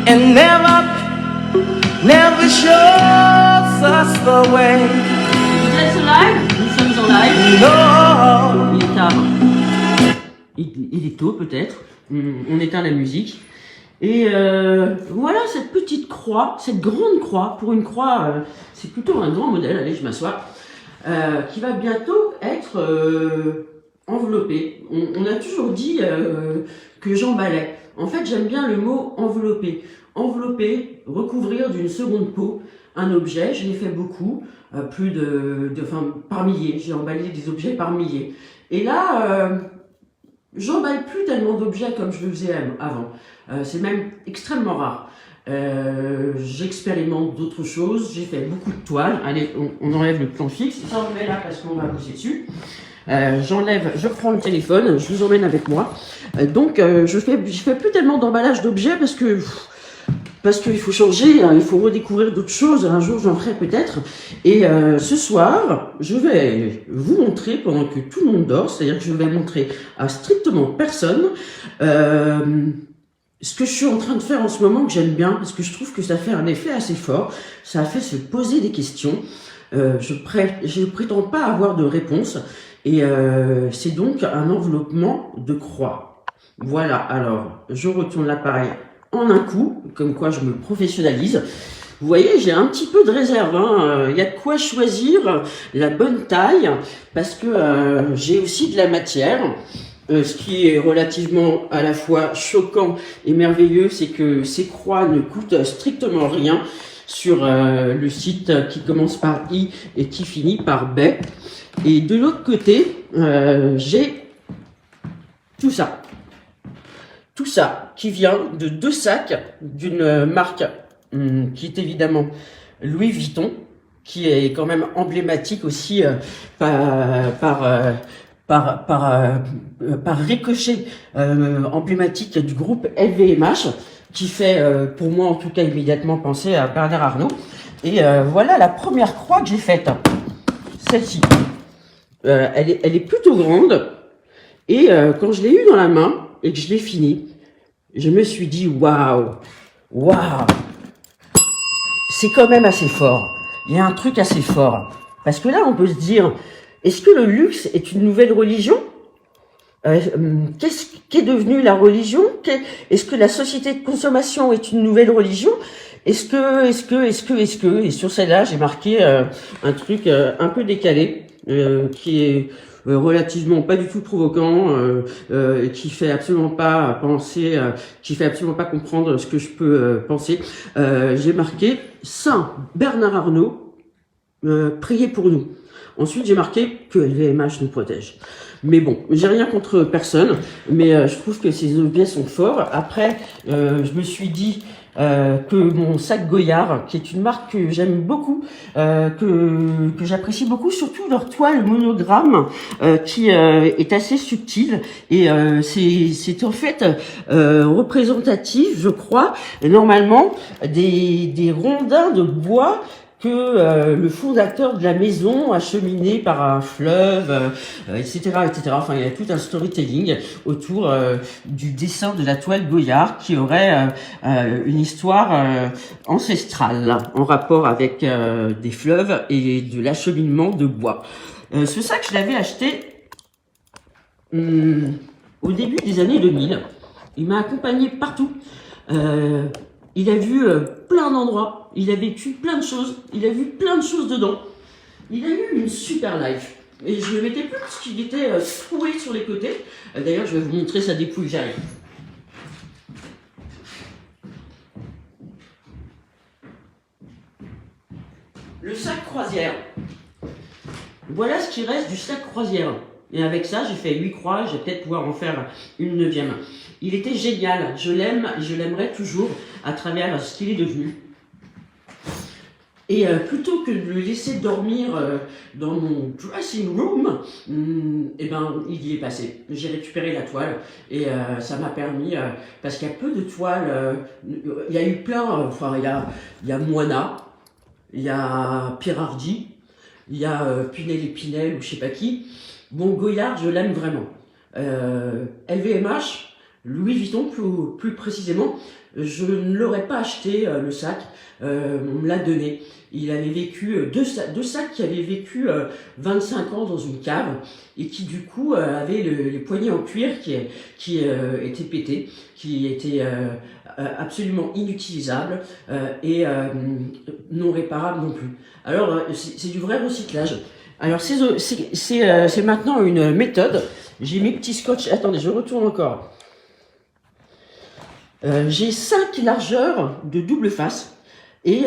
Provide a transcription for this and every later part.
and never shows us the way. Vous êtes live? Nous sommes en live. No. Il est tard. Il est tôt peut-être. On éteint la musique. Et voilà cette petite croix, cette grande croix. Pour une croix, c'est plutôt un grand modèle. Allez, je m'assois. Qui va bientôt être enveloppée. On a toujours dit que j'emballais. En fait, j'aime bien le mot envelopper. Envelopper, recouvrir d'une seconde peau un objet. Je l'ai fait beaucoup, par milliers. J'ai emballé des objets par milliers. Et là, j'emballe plus tellement d'objets comme je le faisais avant. C'est même extrêmement rare. J'expérimente d'autres choses. J'ai fait beaucoup de toiles. Allez, on enlève le plan fixe. Ça, on le met là parce qu'on va bosser dessus. Je prends le téléphone, je vous emmène avec moi. Je fais plus tellement d'emballage d'objets parce qu'il faut changer, hein, il faut redécouvrir d'autres choses. Un jour, j'en ferai peut-être. Et ce soir, je vais vous montrer pendant que tout le monde dort, c'est-à-dire que je vais montrer à strictement personne ce que je suis en train de faire en ce moment, que j'aime bien, parce que je trouve que ça fait un effet assez fort. Ça fait se poser des questions. Je prétends pas avoir de réponse. Et c'est donc un enveloppement de croix. Voilà, alors, je retourne l'appareil en un coup, comme quoi je me professionnalise. Vous voyez, j'ai un petit peu de réserve, hein. Il y a de quoi choisir la bonne taille, parce que j'ai aussi de la matière. Ce qui est relativement à la fois choquant et merveilleux, c'est que ces croix ne coûtent strictement rien sur le site qui commence par I et qui finit par B. Et de l'autre côté, j'ai tout ça. Tout ça qui vient de 2 sacs d'une marque qui est évidemment Louis Vuitton, qui est quand même emblématique aussi par ricochet emblématique du groupe LVMH, qui fait pour moi en tout cas immédiatement penser à Bernard Arnault. Et voilà la première croix que j'ai faite, celle-ci. Elle est plutôt grande, et quand je l'ai eue dans la main et que je l'ai finie, je me suis dit waouh, c'est quand même assez fort. Il y a un truc assez fort, parce que là on peut se dire, est-ce que le luxe est une nouvelle religion? Qu'est-ce qu'est devenu la religion? Est-ce que la société de consommation est une nouvelle religion? Est-ce que, et sur celle-là, j'ai marqué un truc un peu décalé, qui est relativement pas du tout provoquant, qui fait absolument pas penser, qui fait absolument pas comprendre ce que je peux penser. J'ai marqué Saint Bernard Arnault, priez pour nous. Ensuite, j'ai marqué que LVMH nous protège. Mais bon, j'ai rien contre personne, mais je trouve que ces objets sont forts. Après, je me suis dit que mon sac Goyard, qui est une marque que j'aime beaucoup, que j'apprécie beaucoup, surtout leur toile monogramme, qui est assez subtile, et c'est en fait représentatif, je crois, normalement, des rondins de bois que le fondateur de la maison a cheminé par un fleuve, etc., etc. Enfin, il y a tout un storytelling autour du dessin de la toile Goyard, qui aurait une histoire ancestrale en rapport avec des fleuves et de l'acheminement de bois. Ce sac, je l'avais acheté au début des années 2000. Il m'a accompagné partout. Il a vu plein d'endroits, il a vécu plein de choses, il a vu plein de choses dedans. Il a eu une super life. Et je le mettais plus parce qu'il était troué sur les côtés. D'ailleurs, je vais vous montrer sa dépouille, j'arrive. Le sac croisière. Voilà ce qui reste du sac croisière. Et avec ça, j'ai fait 8 croix, je vais peut-être pouvoir en faire une 9e. Il était génial, je l'aime et je l'aimerai toujours à travers ce qu'il est devenu. Et plutôt que de le laisser dormir dans mon dressing room, eh ben, il y est passé. J'ai récupéré la toile et ça m'a permis, parce qu'il y a peu de toiles, il y a eu plein, enfin il y a Moana, il y a Pierre Hardy, il y a Pinel et Pinel ou je sais pas qui. Bon, Goyard, je l'aime vraiment. LVMH, Louis Vuitton plus précisément, je ne l'aurais pas acheté, le sac. On me l'a donné. Il avait vécu deux sacs qui avaient vécu 25 ans dans une cave et qui du coup avaient les poignées en cuir qui étaient pétés, qui étaient absolument inutilisables et non réparables non plus. Alors c'est du vrai recyclage. Alors c'est maintenant une méthode. J'ai mes petits scotch. Attendez, je retourne encore. J'ai 5 largeurs de double face. Et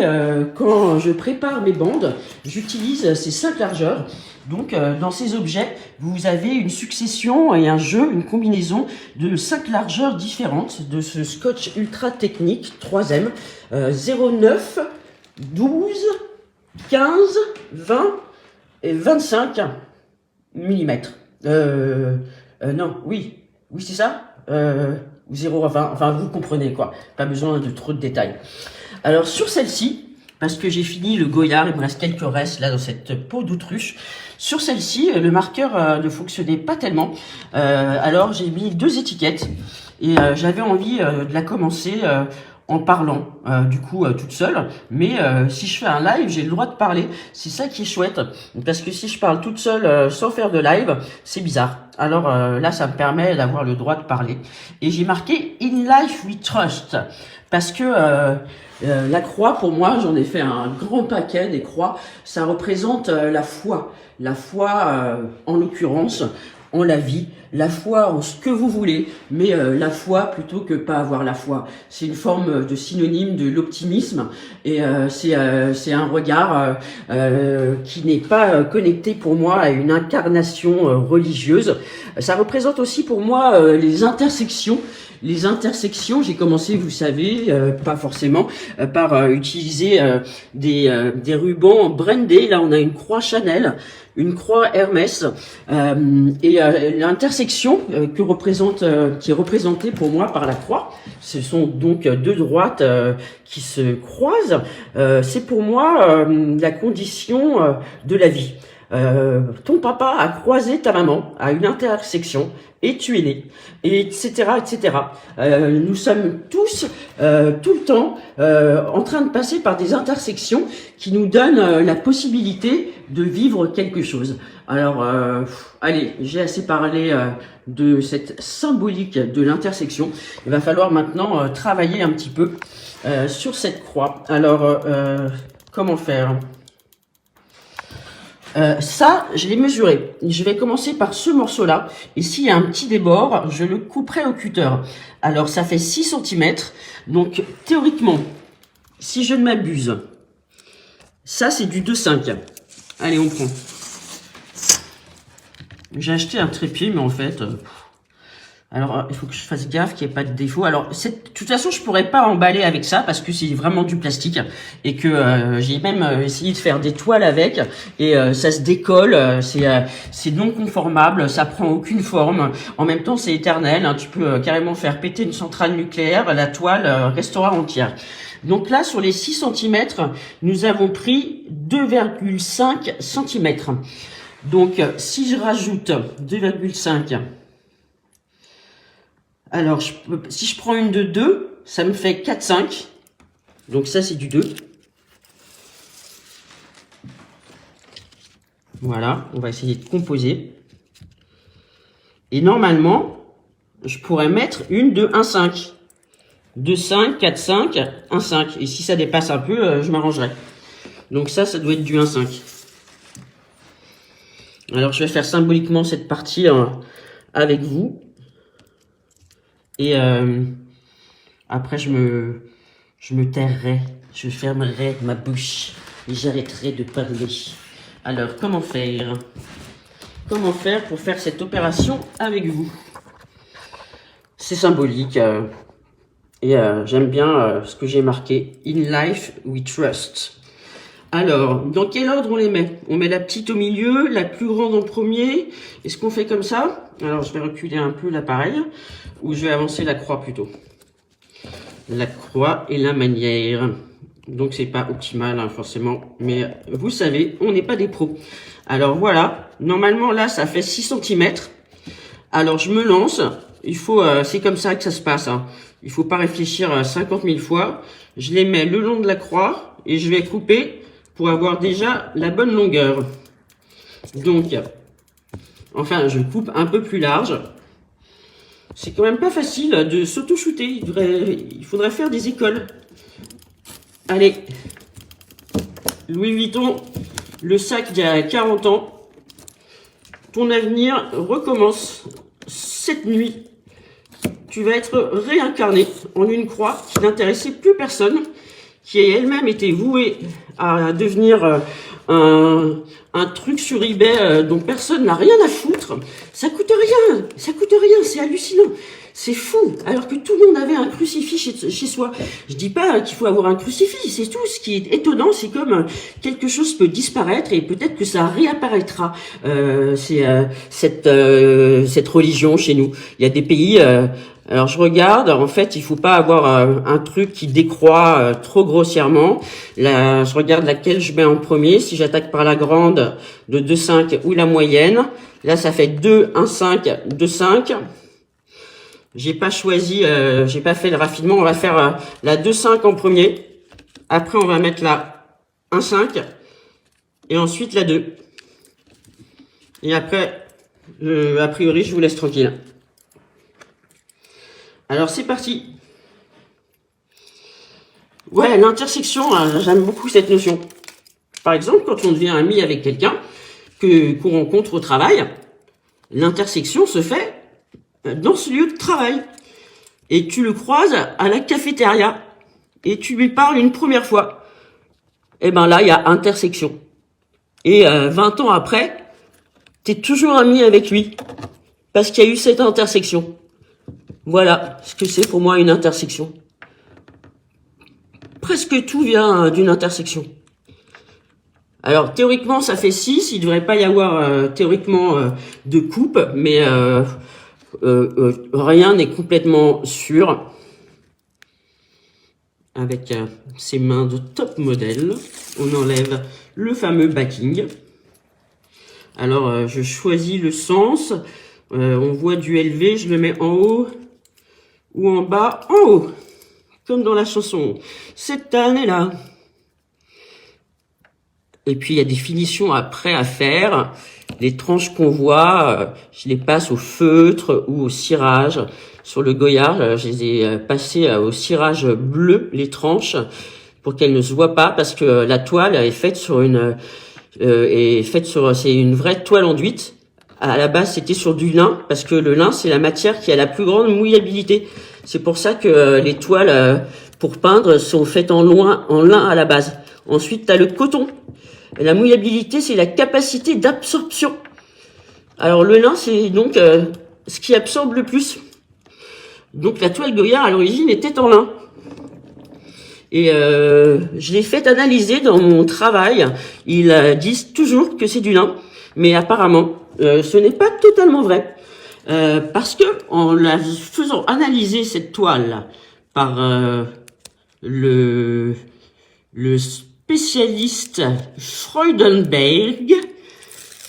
quand je prépare mes bandes, j'utilise ces 5 largeurs. Donc dans ces objets, vous avez une succession et un jeu, une combinaison de 5 largeurs différentes de ce scotch ultra technique 3M 0,9, 12, 15, 20 et 25 mm. Non, oui c'est ça. 0 à 20, enfin vous comprenez quoi. Pas besoin de trop de détails. Alors sur celle-ci, parce que j'ai fini le goyard, il me reste quelques restes là dans cette peau d'autruche. Sur celle-ci, le marqueur ne fonctionnait pas tellement. Alors j'ai mis 2 étiquettes et j'avais envie de la commencer en parlant, du coup toute seule. Mais si je fais un live, j'ai le droit de parler. C'est ça qui est chouette, parce que si je parle toute seule sans faire de live, c'est bizarre. Alors là, ça me permet d'avoir le droit de parler. Et j'ai marqué « In life we trust », parce que la croix, pour moi, j'en ai fait un grand paquet des croix. Ça représente la foi. La foi, en l'occurrence, en la vie. La foi en ce que vous voulez, mais la foi plutôt que pas avoir la foi. C'est une forme de synonyme de l'optimisme et c'est un regard qui n'est pas connecté pour moi à une incarnation religieuse. Ça représente aussi pour moi les intersections. Les intersections, j'ai commencé, vous savez, pas forcément, par utiliser des rubans brandés. Là, on a une croix Chanel, une croix Hermès, et l'intersection qui est représentée pour moi par la croix. Ce sont donc 2 droites qui se croisent. C'est pour moi la condition de la vie. Ton papa a croisé ta maman à une intersection et tu es né, et etc. Nous sommes tous tout le temps en train de passer par des intersections qui nous donnent la possibilité de vivre quelque chose. Alors allez, j'ai assez parlé de cette symbolique de l'intersection. Il va falloir maintenant travailler un petit peu sur cette croix. Alors comment faire ? Ça, je l'ai mesuré. Je vais commencer par ce morceau-là. Et s'il y a un petit débord, je le couperai au cutter. Alors, ça fait 6 cm. Donc, théoriquement, si je ne m'abuse, ça, c'est du 2,5. Allez, on prend. J'ai acheté un trépied, mais en fait... Alors, il faut que je fasse gaffe qu'il n'y ait pas de défaut. Alors, de toute façon, je pourrais pas emballer avec ça parce que c'est vraiment du plastique et que j'ai même essayé de faire des toiles avec et ça se décolle. C'est non conformable, ça prend aucune forme. En même temps, c'est éternel. Hein, tu peux carrément faire péter une centrale nucléaire, la toile restera entière. Donc là, sur les 6 cm, nous avons pris 2,5 cm. Donc, si je rajoute 2,5... Alors, si je prends une de 2, ça me fait 4,5. Donc ça, c'est du 2. Voilà, on va essayer de composer. Et normalement, je pourrais mettre une de 1,5. 2,5, 4,5, 1,5. Et si ça dépasse un peu, je m'arrangerai. Donc ça doit être du 1,5. Alors, je vais faire symboliquement cette partie avec vous. Et après, je me tairai, je fermerai ma bouche et j'arrêterai de parler. Alors, comment faire? Comment faire pour faire cette opération avec vous? C'est symbolique et j'aime bien ce que j'ai marqué. In life, we trust. Alors, dans quel ordre on les met? On met la petite au milieu, la plus grande en premier. Est-ce qu'on fait comme ça? Alors, je vais reculer un peu l'appareil. Ou je vais avancer la croix plutôt. La croix et la manière. Donc c'est pas optimal hein, forcément. Mais vous savez, on n'est pas des pros. Alors voilà. Normalement là ça fait 6 cm. Alors je me lance c'est comme ça que ça se passe. Hein. Il faut pas réfléchir 50 000 fois. Je les mets le long de la croix et je vais couper pour avoir déjà la bonne longueur. Donc, enfin, je coupe un peu plus large. C'est quand même pas facile de s'auto-shooter. Il faudrait faire des écoles. Allez, Louis Vuitton, le sac d'il y a 40 ans. Ton avenir recommence cette nuit. Tu vas être réincarné en une croix qui n'intéressait plus personne, qui elle-même était vouée à devenir un truc sur eBay dont personne n'a rien à foutre. Ça coûte rien, c'est hallucinant. C'est fou, alors que tout le monde avait un crucifix chez soi. Je dis pas qu'il faut avoir un crucifix, c'est tout. Ce qui est étonnant, c'est comme quelque chose peut disparaître et peut-être que ça réapparaîtra. Cette religion chez nous. Il y a des pays. Alors je regarde. En fait, il faut pas avoir un truc qui décroît trop grossièrement. Là, je regarde laquelle je mets en premier. Si j'attaque par la grande de 2,5 ou la moyenne, là ça fait 2, 1, 5, 2, 5. J'ai pas choisi, j'ai pas fait le raffinement. On va faire la 2,5 en premier. Après, on va mettre la 1,5 et ensuite la 2. Et après, a priori, je vous laisse tranquille. Alors, c'est parti. Ouais, l'intersection, j'aime beaucoup cette notion. Par exemple, quand on devient ami avec quelqu'un qu'on rencontre au travail, l'intersection se fait dans ce lieu de travail. Et tu le croises à la cafétéria. Et tu lui parles une première fois. Et ben là, il y a intersection. Et 20 ans après, t'es toujours ami avec lui. Parce qu'il y a eu cette intersection. Voilà ce que c'est pour moi une intersection. Presque tout vient d'une intersection. Alors théoriquement ça fait 6, il ne devrait pas y avoir théoriquement de coupe, mais rien n'est complètement sûr. Avec ses mains de top modèle, on enlève le fameux backing. Alors je choisis le sens, on voit du LV, je le mets en haut ou en bas, en haut, comme dans la chanson cette année-là. Et puis il y a des finitions après à faire. Les tranches qu'on voit, je les passe au feutre ou au cirage. Sur le Goyard, je les ai passées au cirage bleu, les tranches, pour qu'elles ne se voient pas, parce que la toile est faite sur c'est une vraie toile enduite. À la base, c'était sur du lin, parce que le lin, c'est la matière qui a la plus grande mouillabilité. C'est pour ça que les toiles pour peindre sont faites en lin à la base. Ensuite, tu as le coton. Et la mouillabilité, c'est la capacité d'absorption. Alors le lin, c'est donc ce qui absorbe le plus. Donc la toile Goyard, à l'origine, était en lin. Et je l'ai fait analyser dans mon travail. Ils disent toujours que c'est du lin. Mais apparemment, ce n'est pas totalement vrai. Parce que en la faisant analyser cette toile par le spécialiste Freudenberg,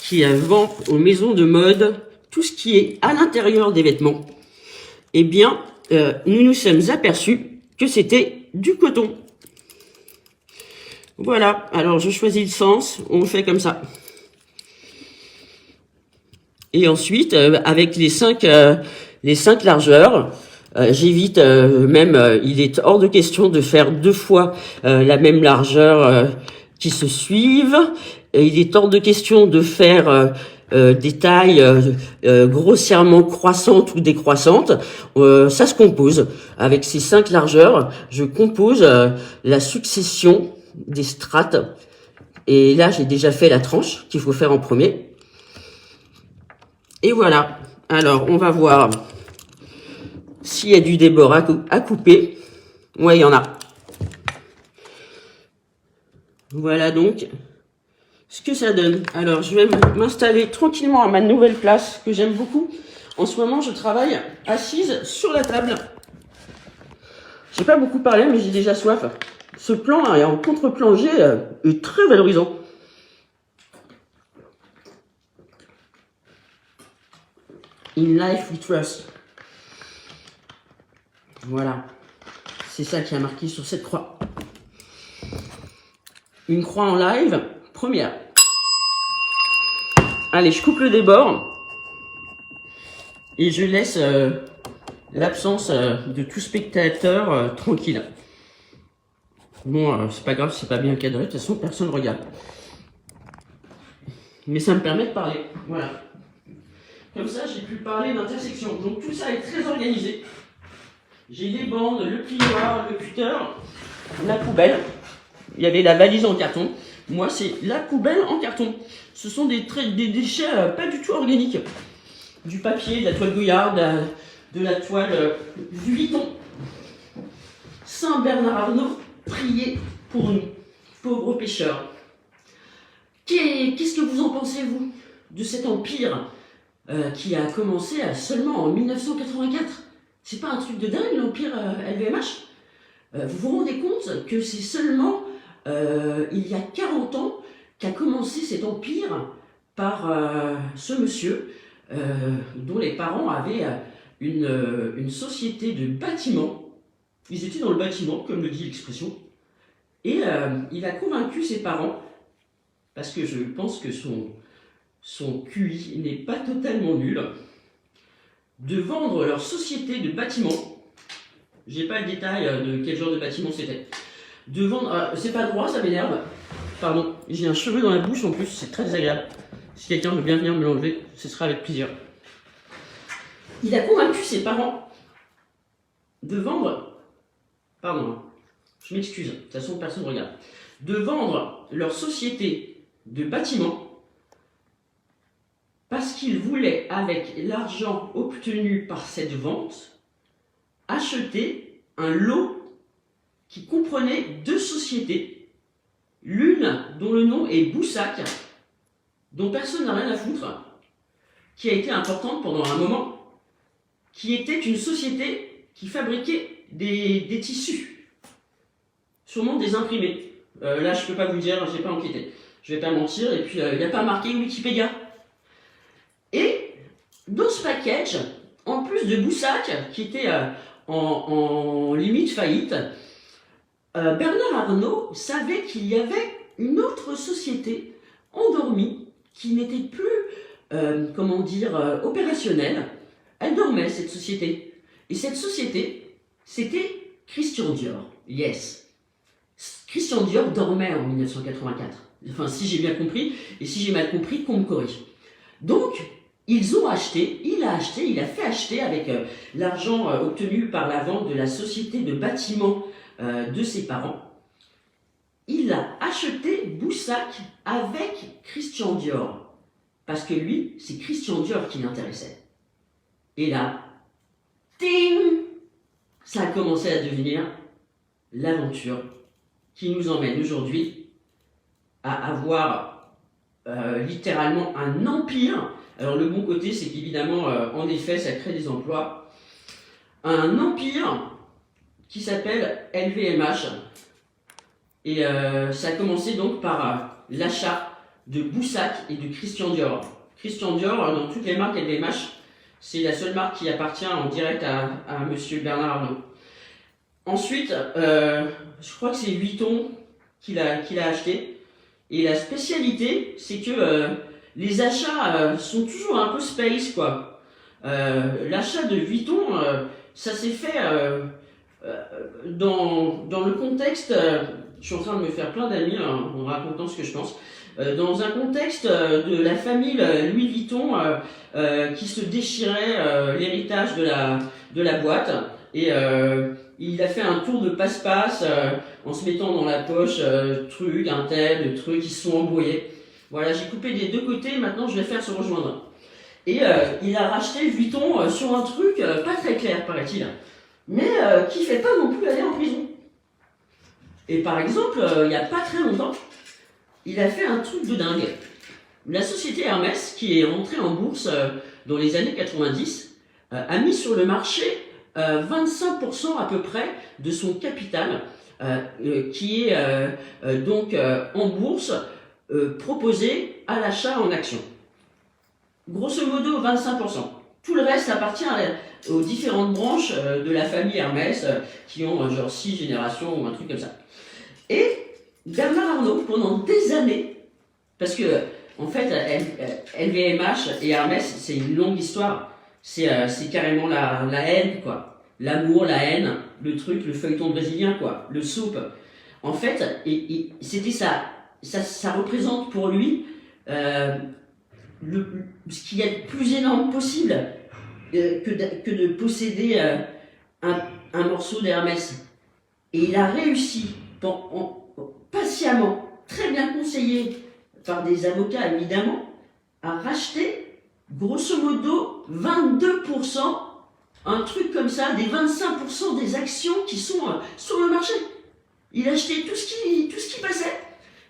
qui vend aux maisons de mode tout ce qui est à l'intérieur des vêtements, eh bien, nous nous sommes aperçus que c'était du coton. Voilà, alors je choisis le sens, on fait comme ça. Et ensuite, avec les 5 largeurs, j'évite il est hors de question de faire 2 fois la même largeur qui se suivent. Et il est hors de question de faire des tailles grossièrement croissantes ou décroissantes. Ça se compose. Avec ces 5 largeurs, je compose la succession des strates. Et là, j'ai déjà fait la tranche qu'il faut faire en premier. Et voilà. Alors, on va voir s'il y a du débord à couper. Ouais, il y en a. Voilà donc ce que ça donne. Alors, je vais m'installer tranquillement à ma nouvelle place que j'aime beaucoup. En ce moment, je travaille assise sur la table. J'ai pas beaucoup parlé, mais j'ai déjà soif. Ce plan en contre-plongée est très valorisant. In life we trust. Voilà. C'est ça qui a marqué sur cette croix. Une croix en live, première. Allez, je coupe le débord. Et je laisse l'absence de tout spectateur tranquille. Bon, c'est pas grave, c'est pas bien cadré, de toute façon, personne ne regarde. Mais ça me permet de parler, voilà. Comme ça, j'ai pu parler d'intersection. Donc tout ça est très organisé. J'ai les bandes, le plioir, le cutter, la poubelle. Il y avait la valise en carton. Moi, c'est la poubelle en carton. Ce sont des déchets pas du tout organiques. Du papier, de la toile Gouillard, de la toile Vuitton. Saint Bernard Arnault, priez pour nous, pauvres pêcheurs. Qu'est-ce que vous en pensez, vous, de cet empire qui a commencé seulement en 1984? C'est pas un truc de dingue, l'empire LVMH? Vous vous rendez compte que c'est seulement il y a 40 ans qu'a commencé cet empire par ce monsieur dont les parents avaient une société de bâtiment. Ils étaient dans le bâtiment, comme le dit l'expression, et il a convaincu ses parents, parce que je pense que son QI n'est pas totalement nul, de vendre leur société de bâtiment. J'ai pas le détail de quel genre de bâtiment c'était. De vendre, c'est pas droit, ça m'énerve. Pardon, j'ai un cheveu dans la bouche en plus, c'est très désagréable. Si quelqu'un veut bien venir me l'enlever, ce sera avec plaisir. Il a convaincu ses parents de vendre, pardon, je m'excuse, de toute façon personne ne regarde, de vendre leur société de bâtiment parce qu'ils voulaient, avec l'argent obtenu par cette vente, acheter un lot qui comprenait 2 sociétés, l'une dont le nom est Boussac, dont personne n'a rien à foutre, qui a été importante pendant un moment, qui était une société qui fabriquait des tissus, sûrement des imprimés. Là, je peux pas vous le dire, j'ai pas enquêté. Je vais pas mentir, et puis il n'y a pas marqué Wikipédia. Et dans ce package, en plus de Boussac, qui était en limite faillite, Bernard Arnault savait qu'il y avait une autre société endormie qui n'était plus, opérationnelle. Elle dormait, cette société. Et cette société, c'était Christian Dior. Yes. Christian Dior dormait en 1984. Enfin, si j'ai bien compris, et si j'ai mal compris, qu'on me corrige. Donc, il a fait acheter avec l'argent obtenu par la vente de la société de bâtiment de ses parents. Il a acheté Boussac avec Christian Dior. Parce que lui, c'est Christian Dior qui l'intéressait. Et là, ting, ça a commencé à devenir l'aventure qui nous emmène aujourd'hui à avoir littéralement un empire. Alors le bon côté, c'est qu'évidemment, en effet, ça crée des emplois. Un empire qui s'appelle LVMH. Et ça a commencé donc par l'achat de Boussac et de Christian Dior. Christian Dior, dans toutes les marques LVMH, c'est la seule marque qui appartient en direct à monsieur Bernard Arnault. Ensuite, je crois que c'est Vuitton qu'il a acheté. Et la spécialité, c'est que les achats sont toujours un peu space, quoi. L'achat de Vuitton, ça s'est fait dans le contexte... je suis en train de me faire plein d'amis en racontant ce que je pense. Dans un contexte de la famille Louis Vuitton qui se déchirait l'héritage de la boîte. Et il a fait un tour de passe-passe en se mettant dans la poche trucs, un tel, trucs qui se sont embrouillés. Voilà, j'ai coupé des deux côtés, maintenant je vais faire se rejoindre. Et il a racheté Vuitton sur un truc pas très clair, paraît-il, mais qui fait pas non plus aller en prison. Et par exemple, il n'y a pas très longtemps, il a fait un truc de dingue. La société Hermès, qui est entrée en bourse dans les années 90, a mis sur le marché 25% à peu près de son capital qui est donc en bourse proposé à l'achat en actions. Grosso modo 25%. Tout le reste appartient aux différentes branches de la famille Hermès qui ont genre 6 générations ou un truc comme ça. Et Bernard Arnault, pendant des années, parce que en fait, LVMH et Hermès, c'est une longue histoire. C'est carrément la haine, quoi. L'amour, la haine, le truc, le feuilleton brésilien, quoi. Le soap. En fait, c'était ça représente pour lui ce qu'il y a de plus énorme possible que de posséder un morceau d'Hermès. Et il a réussi, patiemment, très bien conseillé par des avocats évidemment, à racheter grosso modo 22%, un truc comme ça, des 25% des actions qui sont sur le marché. Il achetait tout ce qui passait.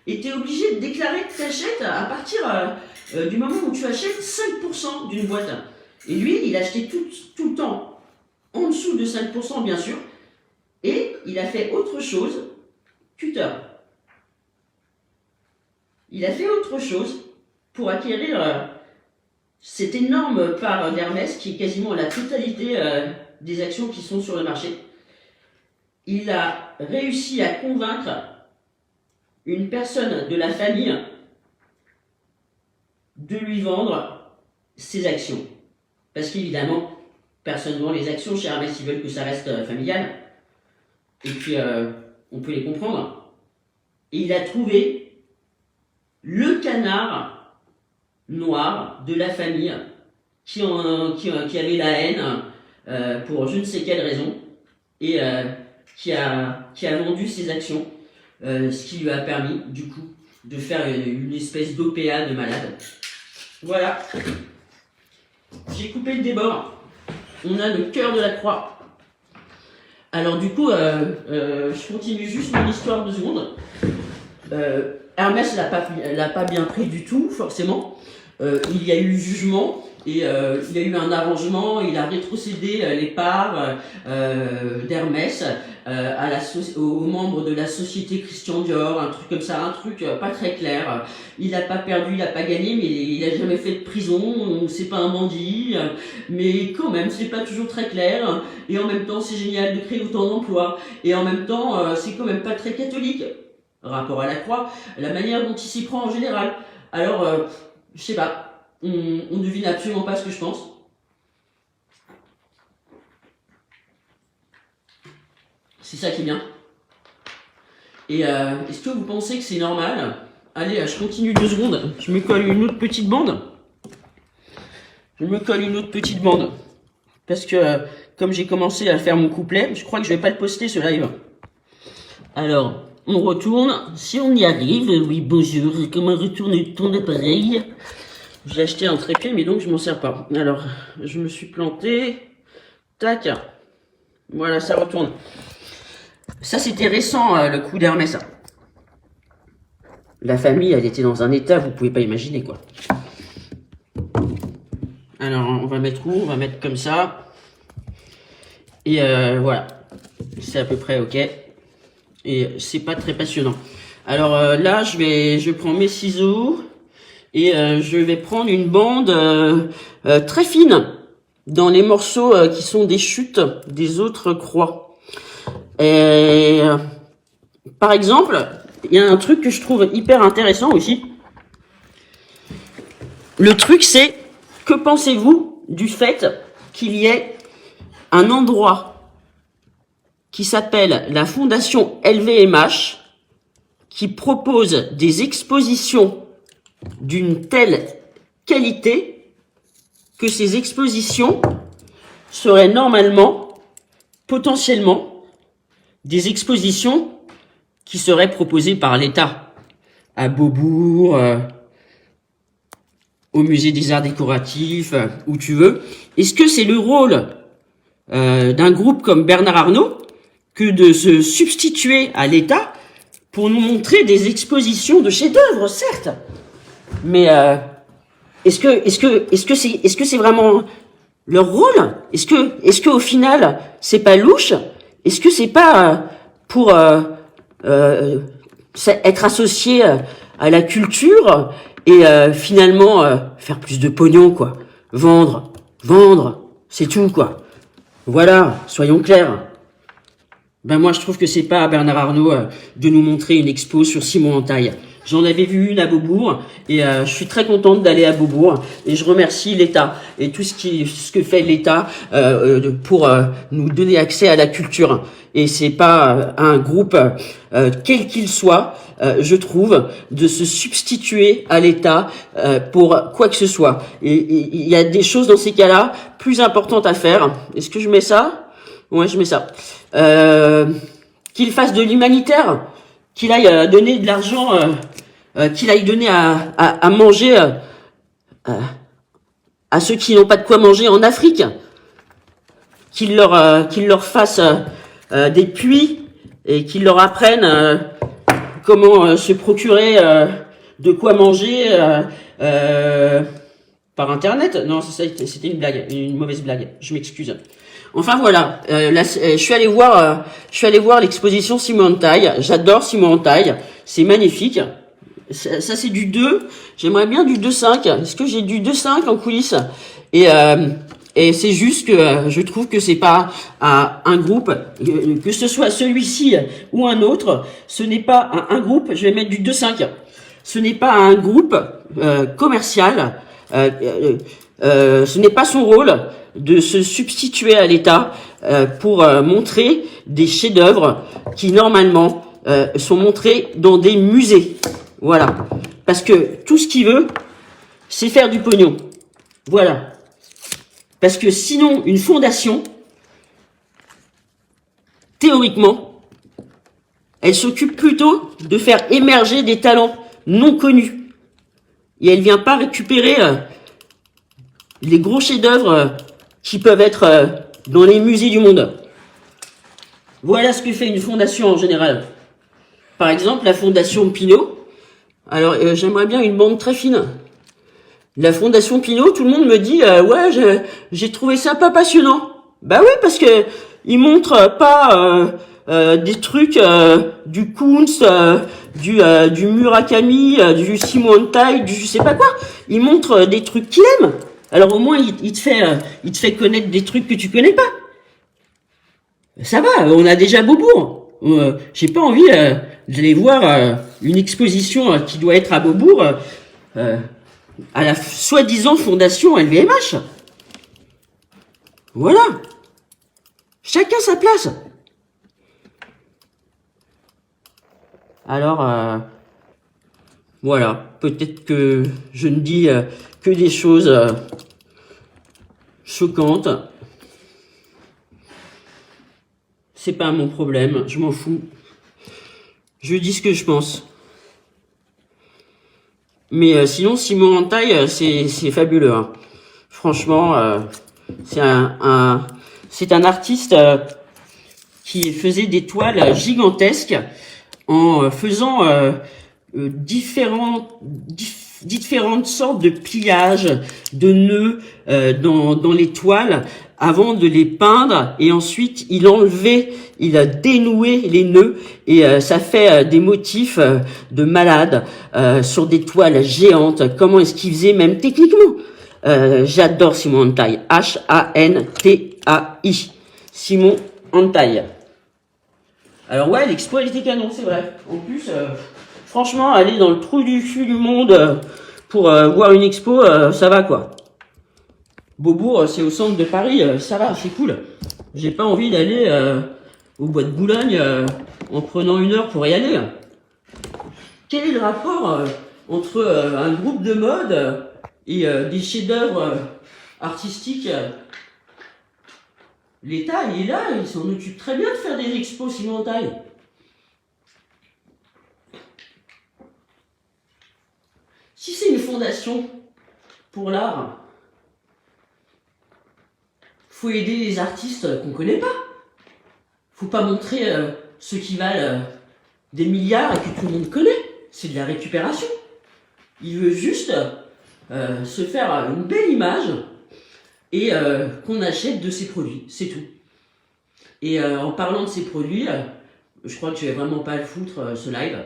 Et tu es obligé de déclarer que tu achètes à partir du moment où tu achètes 5% d'une boîte. Et lui, il achetait tout le temps en dessous de 5% bien sûr. Et il a fait autre chose, tuteur. Il a fait autre chose pour acquérir cette énorme part d'Hermès qui est quasiment la totalité des actions qui sont sur le marché. Il a réussi à convaincre une personne de la famille de lui vendre ses actions. Parce qu'évidemment, personne ne vend les actions chez Hermès, ils veulent que ça reste familial. Et puis, on peut les comprendre. Et il a trouvé le canard noir de la famille qui avait la haine pour je ne sais quelle raison et qui a vendu ses actions, ce qui lui a permis du coup de faire une espèce d'OPA de malade. Voilà, j'ai coupé le débord. On a le cœur de la croix. Alors du coup, je continue juste mon histoire 2 secondes. Hermès l'a pas bien pris du tout, forcément. Il y a eu jugement et il y a eu un arrangement. Il a rétrocédé les parts d'Hermès aux membres de la société Christian Dior, un truc comme ça, un truc pas très clair. Il n'a pas perdu, il n'a pas gagné, mais il a jamais fait de prison. C'est pas un bandit, mais quand même, c'est pas toujours très clair. Et en même temps, c'est génial de créer autant d'emplois. Et en même temps, c'est quand même pas très catholique. Rapport à la croix, la manière dont il s'y prend en général. Alors, je sais pas, on devine absolument pas ce que je pense. C'est ça qui est bien. Et est-ce que vous pensez que c'est normal? Allez, je continue 2 secondes. Je me colle une autre petite bande. Parce que, comme j'ai commencé à faire mon couplet, je crois que je vais pas le poster ce live. Alors, on retourne. Si on y arrive, oui, bonjour. Comment retourne ton appareil? J'ai acheté un trépied, mais donc je m'en sers pas. Alors, je me suis planté. Tac. Voilà, ça retourne. Ça, c'était récent, le coup d'Hermès. La famille, elle était dans un état, vous pouvez pas imaginer, quoi. Alors, on va mettre où? On va mettre comme ça. Et voilà. C'est à peu près OK. Et c'est pas très passionnant. Alors là, je prends mes ciseaux et je vais prendre une bande très fine dans les morceaux qui sont des chutes des autres croix. Et par exemple, il y a un truc que je trouve hyper intéressant aussi. Le truc, c'est, que pensez-vous du fait qu'il y ait un endroit qui s'appelle la Fondation LVMH, qui propose des expositions d'une telle qualité que ces expositions seraient normalement, potentiellement, des expositions qui seraient proposées par l'État à Beaubourg, au musée des arts décoratifs, où tu veux. Est-ce que c'est le rôle d'un groupe comme Bernard Arnault que de se substituer à l'État pour nous montrer des expositions de chefs-d'œuvre, certes, mais est-ce que c'est vraiment leur rôle? Est-ce que au final c'est pas louche? Est-ce que c'est pas pour être associé à la culture et finalement faire plus de pognon, quoi? Vendre, c'est tout, quoi. Voilà, soyons clairs. Ben moi, je trouve que c'est pas à Bernard Arnault de nous montrer une expo sur Simon Entaille. J'en avais vu une à Beaubourg et je suis très contente d'aller à Beaubourg et je remercie l'État et tout ce que fait l'État pour nous donner accès à la culture. Et c'est pas un groupe quel qu'il soit, je trouve, de se substituer à l'État pour quoi que ce soit. Et il y a des choses dans ces cas-là plus importantes à faire. Est-ce que je mets ça? Ouais, je mets ça. Qu'il fasse de l'humanitaire, qu'il aille donner de l'argent, qu'il aille donner à manger à ceux qui n'ont pas de quoi manger en Afrique, qu'il leur fasse des puits et qu'il leur apprenne comment se procurer de quoi manger par internet. Non, c'était une blague, une mauvaise blague. Je m'excuse. Enfin voilà, je suis allé voir l'exposition Simon Entaille. J'adore Simon Entaille, c'est magnifique. Ça c'est du 2. J'aimerais bien du 2,5. Est-ce que j'ai du 2,5 en coulisses? Et c'est juste que je trouve que c'est pas un groupe, que ce soit celui-ci ou un autre, ce n'est pas un groupe. Je vais mettre du 2,5. Ce n'est pas un groupe commercial. Ce n'est pas son rôle de se substituer à l'État pour montrer des chefs-d'œuvre qui normalement sont montrés dans des musées. Voilà, parce que tout ce qu'il veut, c'est faire du pognon. Voilà, parce que sinon, une fondation, théoriquement, elle s'occupe plutôt de faire émerger des talents non connus. Et elle vient pas récupérer les gros chefs-d'œuvre qui peuvent être dans les musées du monde. Voilà ce que fait une fondation en général. Par exemple, la fondation Pinault. Alors, j'aimerais bien une bande très fine. La fondation Pinault, tout le monde me dit ouais, j'ai trouvé ça pas passionnant. Bah oui, parce que ils montrent pas des trucs du Kunst, du Murakami, du Simon Entaille, du je sais pas quoi. Ils montrent des trucs qu'il aime. Alors au moins il te fait connaître des trucs que tu connais pas. Ça va, on a déjà Beaubourg. J'ai pas envie d'aller voir une exposition qui doit être à Beaubourg à la soi-disant fondation LVMH. Voilà. Chacun sa place. Alors voilà, peut-être que je ne dis que des choses choquantes. C'est pas mon problème, je m'en fous. Je dis ce que je pense. Mais sinon, Simon Entaille, c'est fabuleux. Hein. Franchement, c'est un artiste qui faisait des toiles gigantesques en faisant différentes sortes de pliages, de nœuds dans les toiles avant de les peindre, et ensuite il a dénoué les nœuds et ça fait des motifs de malade sur des toiles géantes. Comment est-ce qu'il faisait même techniquement? J'adore Simon Entaille, H-A-N-T-A-I, Simon Entaille. Alors ouais, l'expo elle était canon, c'est vrai. En plus, franchement, aller dans le trou du cul du monde pour voir une expo, ça va quoi. Beaubourg, c'est au centre de Paris, ça va, c'est cool. J'ai pas envie d'aller au bois de Boulogne en prenant 1 heure pour y aller. Quel est le rapport entre un groupe de mode et des chefs-d'œuvre artistiques? L'État, il est là, il s'en occupe très bien de faire des expos Simon Entaille. Si c'est une fondation pour l'art, faut aider les artistes qu'on connaît pas. Faut pas montrer ceux qui valent des milliards et que tout le monde connaît. C'est de la récupération. Il veut juste se faire une belle image et qu'on achète de ses produits, c'est tout. Et en parlant de ces produits, je crois que je vais vraiment pas le foutre ce live.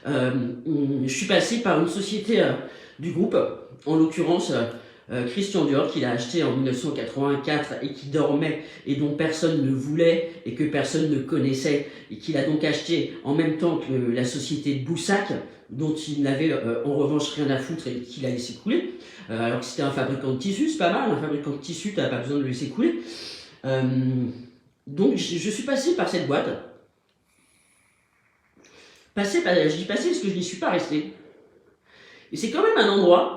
Je suis passé par une société du groupe, en l'occurrence Christian Dior qu'il a acheté en 1984 et qui dormait et dont personne ne voulait et que personne ne connaissait et qu'il a donc acheté en même temps que la société de Boussac dont il n'avait en revanche rien à foutre et qu'il a laissé couler. Alors que c'était un fabricant de tissus, c'est pas mal, un fabricant de tissus, t'as pas besoin de le laisser couler. Donc je suis passé par cette boîte. Je dis passé parce que je n'y suis pas resté. Et c'est quand même un endroit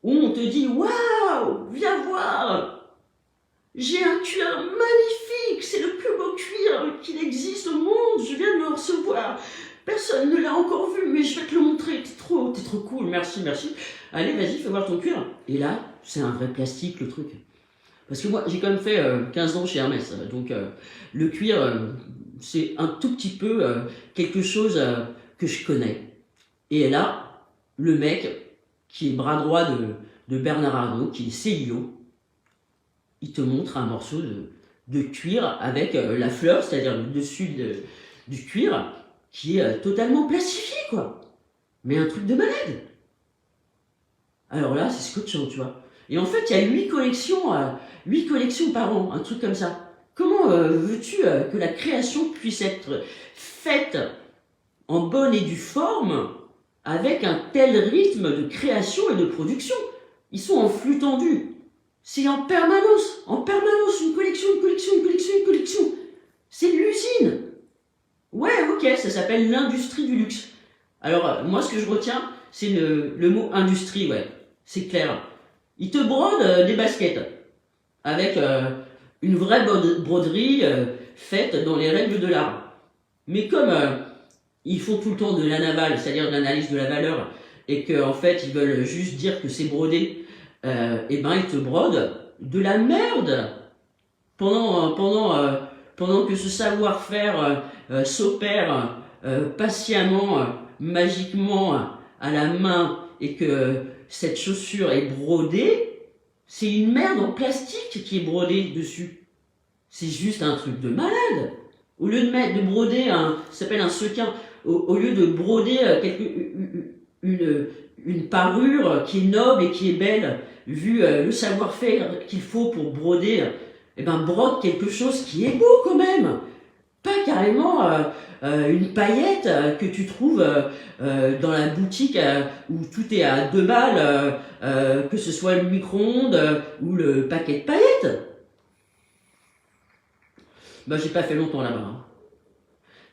où on te dit waouh, viens voir, j'ai un cuir magnifique, c'est le plus beau cuir qu'il existe au monde, je viens de le recevoir, personne ne l'a encore vu, mais je vais te le montrer, t'es trop cool, merci, allez vas-y, fais voir ton cuir. Et là, c'est un vrai plastique le truc. Parce que moi, j'ai quand même fait 15 ans chez Hermès, donc le cuir, c'est un tout petit peu quelque chose que je connais. Et là, le mec, qui est bras droit de Bernard Arnault, qui est CIO, il te montre un morceau de cuir avec la fleur, c'est-à-dire le dessus du cuir, qui est totalement plastifié, quoi. Mais un truc de malade. Alors là, c'est scotchant, tu vois. Et en fait, il y a 8 collections par an, un truc comme ça. Comment veux-tu que la création puisse être faite en bonne et due forme avec un tel rythme de création et de production? Ils sont en flux tendu. C'est en permanence, une collection. C'est l'usine. Ouais, ok, ça s'appelle l'industrie du luxe. Alors, moi, ce que je retiens, c'est le mot industrie, ouais. C'est clair. Ils te brodent des baskets avec une vraie broderie faite dans les règles de l'art. Mais comme ils font tout le temps de la navale, c'est-à-dire de l'analyse de la valeur, et qu'en fait, ils veulent juste dire que c'est brodé, et ben ils te brodent de la merde pendant que ce savoir-faire s'opère patiemment, magiquement à la main et que cette chaussure est brodée, c'est une merde en plastique qui est brodée dessus. C'est juste un truc de malade. Au lieu de broder ça s'appelle un sequin, au lieu de broder une parure qui est noble et qui est belle, vu le savoir-faire qu'il faut pour broder, eh ben brode quelque chose qui est beau quand même. Pas carrément une paillette que tu trouves dans la boutique où tout est à 2 balles, que ce soit le micro-ondes ou le paquet de paillettes. Bah j'ai pas fait longtemps là-bas. Hein.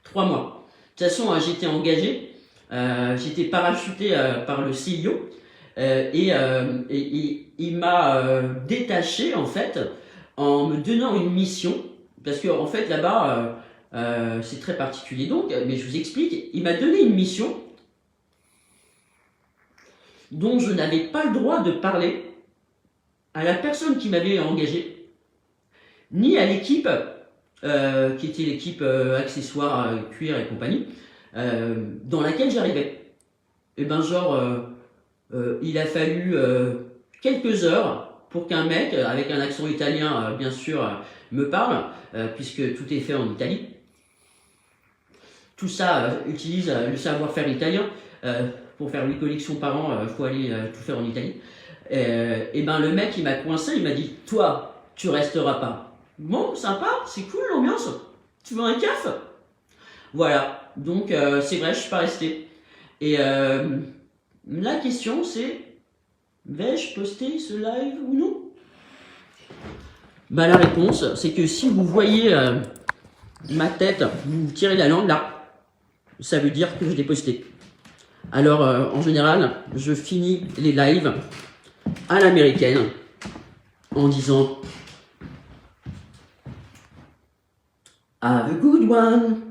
3 mois. De toute façon, j'étais engagé, j'étais parachuté par le CIO et il m'a détaché en fait en me donnant une mission parce que en fait là-bas c'est très particulier donc, mais je vous explique. Il m'a donné une mission dont je n'avais pas le droit de parler à la personne qui m'avait engagé, ni à l'équipe qui était l'équipe accessoires, cuir et compagnie, dans laquelle j'arrivais. Et ben genre, il a fallu quelques heures pour qu'un mec avec un accent italien, bien sûr, me parle, puisque tout est fait en Italie. Tout ça utilise le savoir-faire italien. Pour faire 8 collections par an, il faut aller tout faire en Italie. Et ben le mec il m'a coincé, il m'a dit toi tu resteras pas. Bon, sympa, c'est cool l'ambiance. Tu veux un café? Voilà, donc c'est vrai, je suis pas resté. Et la question c'est, vais-je poster ce live ou non? Bah la réponse, c'est que si vous voyez ma tête, vous tirez la langue là, ça veut dire que je l'ai posté. Alors en général, je finis les lives à l'américaine en disant Have a good one.